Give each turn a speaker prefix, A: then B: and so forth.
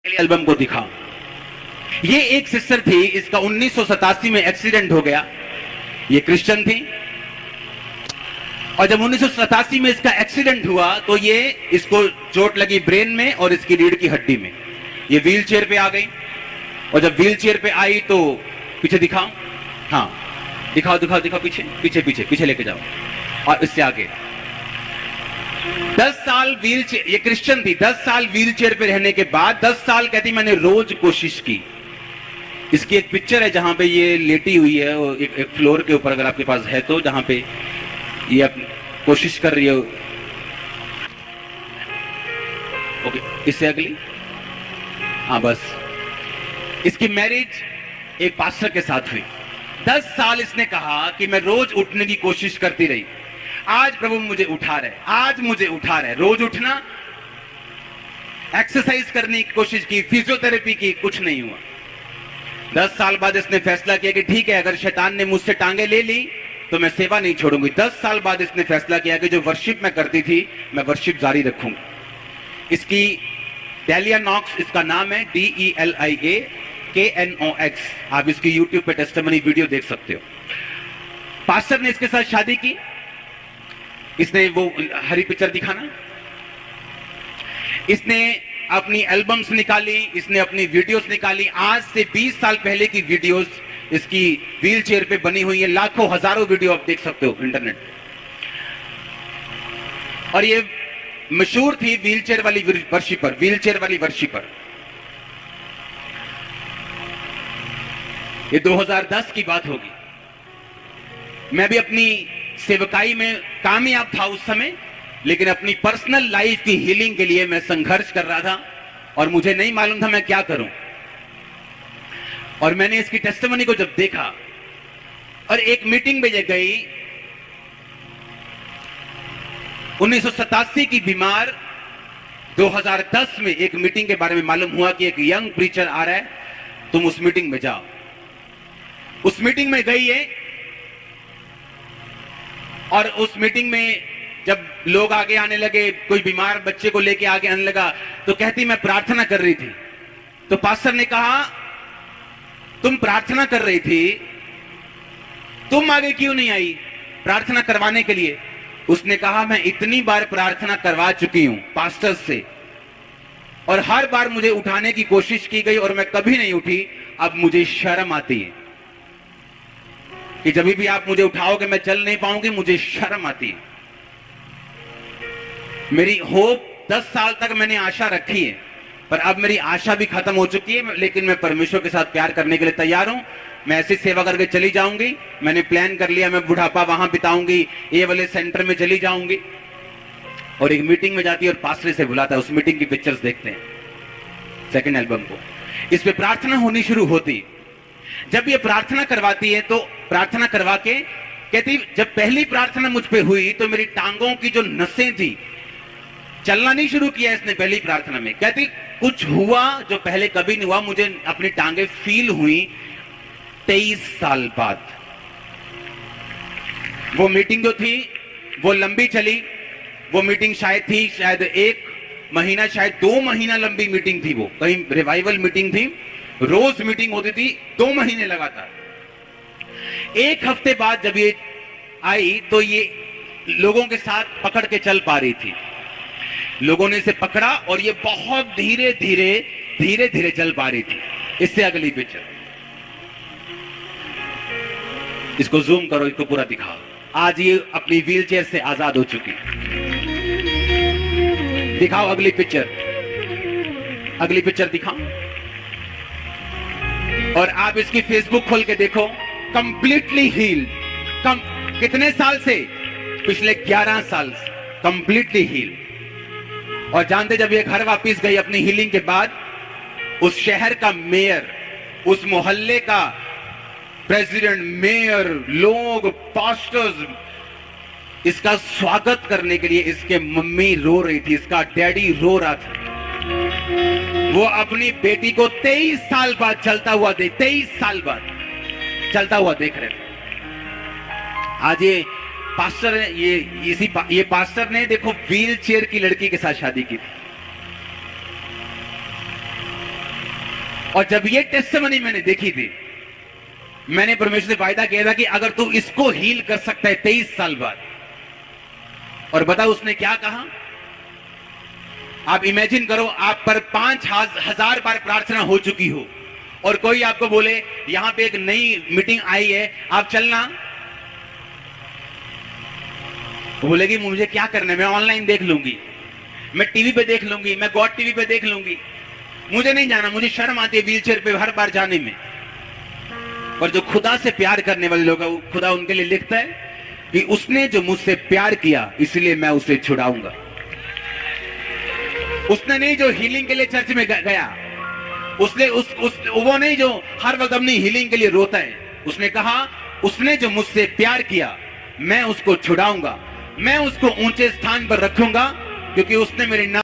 A: Album को दिखाओ। ये एक सिस्टर थी, इसका 1987 में एक्सीडेंट हो गया। ये क्रिश्चियन थी और जब 1987 में इसका एक्सीडेंट हुआ तो ये इसको चोट लगी ब्रेन में और इसकी रीढ़ की हड्डी में। ये व्हील चेयर पे आ गई और जब व्हील चेयर पे आई तो पीछे दिखाओ, हाँ दिखाओ दिखाओ दिखाओ, पीछे पीछे पीछे पीछे लेके जाओ और इससे आगे। 10 साल व्हील चेयर, ये क्रिश्चियन थी, 10 साल व्हील चेयर पे रहने के बाद 10 साल कहती मैंने रोज कोशिश की। इसकी एक पिक्चर है जहां पे ये लेटी हुई है एक फ्लोर के ऊपर, अगर आपके पास है तो, जहां पे ये कोशिश कर रही है। ओके, इससे अगली, हाँ बस। इसकी मैरिज एक पास्टर के साथ हुई। 10 साल इसने कहा कि मैं रोज उठने की कोशिश करती रही, आज प्रभु मुझे उठा रहे, आज मुझे उठा रहे। रोज उठना, एक्सरसाइज करने की कोशिश की, फिजियोथेरेपी की, कुछ नहीं हुआ। 10 साल बाद इसने फैसला किया कि ठीक है, अगर शैतान ने मुझसे टांगे ले ली तो मैं सेवा नहीं छोड़ूंगी। 10 साल बाद इसने फैसला किया कि जो वर्शिप मैं करती थी मैं वर्शिप जारी रखूंगी। इसकी डेलिया नॉक्स इसका नाम है, DELIA KNOX। आप इसकी यूट्यूब पे टेस्टिमनी वीडियो देख सकते हो। पास्टर ने इसके साथ शादी की। इसने वो हरी पिक्चर दिखाना, इसने अपनी एल्बम्स निकाली, इसने अपनी वीडियोस निकाली। आज से 20 साल पहले की वीडियोस इसकी व्हील चेयर पे बनी हुई है। लाखों हजारों वीडियो आप देख सकते हो इंटरनेट। और ये मशहूर थी व्हील चेयर वाली वर्शिपर, व्हील चेयर वाली वर्शिपर। ये 2010 की बात होगी। मैं भी अपनी सेवकाई में कामयाब था उस समय, लेकिन अपनी पर्सनल लाइफ की हीलिंग के लिए मैं संघर्ष कर रहा था और मुझे नहीं मालूम था मैं क्या करूं। और मैंने इसकी टेस्टिमनी को जब देखा और एक मीटिंग में ये गई, 1987 की बीमार, 2010 में एक मीटिंग के बारे में मालूम हुआ कि एक यंग प्रीचर आ रहा है, तुम उस मीटिंग में जाओ। उस मीटिंग में गई है और उस मीटिंग में जब लोग आगे आने लगे, कोई बीमार बच्चे को लेके आगे आने लगा, तो कहती मैं प्रार्थना कर रही थी। तो पास्टर ने कहा तुम प्रार्थना कर रही थी, तुम आगे क्यों नहीं आई प्रार्थना करवाने के लिए? उसने कहा मैं इतनी बार प्रार्थना करवा चुकी हूं पास्टर से और हर बार मुझे उठाने की कोशिश की गई और मैं कभी नहीं उठी। अब मुझे शर्म आती है कि जब भी आप मुझे उठाओगे मैं चल नहीं पाऊंगी, मुझे शर्म आती है। मेरी होप 10 साल तक मैंने आशा रखी है, पर अब मेरी आशा भी खत्म हो चुकी है, लेकिन मैं परमेश्वर के साथ प्यार करने के लिए तैयार हूं। मैं ऐसी सेवा करके चली जाऊंगी। मैंने प्लान कर लिया, मैं बुढ़ापा वहां बिताऊंगी, ये वाले सेंटर में चली जाऊंगी। और एक मीटिंग में जाती है और पास्टर से बुलाता है, उस मीटिंग की पिक्चर्स देखते हैं, सेकंड एल्बम को। इस पे प्रार्थना होनी शुरू होती। जब ये प्रार्थना करवाती है तो प्रार्थना करवा के कहती, जब पहली प्रार्थना मुझ पे हुई तो मेरी टांगों की जो नसें थी, चलना नहीं शुरू किया इसने पहली प्रार्थना में। कहती कुछ हुआ जो पहले कभी नहीं हुआ, मुझे अपनी टांगे फील हुई 23 साल बाद। वो मीटिंग जो थी वो लंबी चली। वो मीटिंग शायद 1 महीना, शायद 2 महीना लंबी मीटिंग थी। वो कहीं रिवाइवल मीटिंग थी, रोज मीटिंग होती थी, 2 महीने लगातार। 1 हफ्ते बाद जब ये आई तो ये लोगों के साथ पकड़ के चल पा रही थी। लोगों ने इसे पकड़ा और ये बहुत धीरे धीरे चल पा रही थी। इससे अगली पिक्चर, इसको जूम करो, इसको पूरा दिखाओ। आज ये अपनी व्हील चेयर से आजाद हो चुकी। दिखाओ अगली पिक्चर, अगली पिक्चर दिखाओ। और आप इसकी फेसबुक खोल के देखो, कंप्लीटली हील्ड। कितने साल से? पिछले 11 साल से कंप्लीटली हील्ड। और जानते, जब ये घर वापस गई अपनी हीलिंग के बाद, उस शहर का मेयर, उस मोहल्ले का प्रेसिडेंट, मेयर, लोग, पास्टर्स, इसका स्वागत करने के लिए इसके मम्मी रो रही थी, इसका डैडी रो रहा था। वो अपनी बेटी को 23 साल बाद चलता हुआ 23 साल बाद चलता हुआ देख रहे थे। आज ये पास्टर है, ये पास्टर ने देखो व्हील चेयर की लड़की के साथ शादी की थी। और जब ये टेस्टिमनी मैंने देखी थी, मैंने परमेश्वर से वायदा किया था कि अगर तू इसको हील कर सकता है 23 साल बाद, और बताओ उसने क्या कहा। आप इमेजिन करो, आप पर 5,000 बार प्रार्थना हो चुकी हो और कोई आपको बोले यहां पे एक नई मीटिंग आई है, आप चलना। बोलेगी मुझे क्या करना है, मैं ऑनलाइन देख लूंगी, मैं टीवी पे देख लूंगी, मैं गॉड टीवी पे देख लूंगी, मुझे नहीं जाना, मुझे शर्म आती है व्हीलचेयर पे हर बार जाने में। और जो खुदा से प्यार करने वाले लोग हैं, खुदा उनके लिए लिखता है कि उसने जो मुझसे प्यार किया इसलिए मैं उसे छुड़ाऊंगा। उसने नहीं जो हीलिंग के लिए चर्च में गया, उसने वो नहीं जो हर वक्त अपनी हीलिंग के लिए रोता है, उसने कहा उसने जो मुझसे प्यार किया मैं उसको छुड़ाऊंगा, मैं उसको ऊंचे स्थान पर रखूंगा, क्योंकि उसने मेरे नाम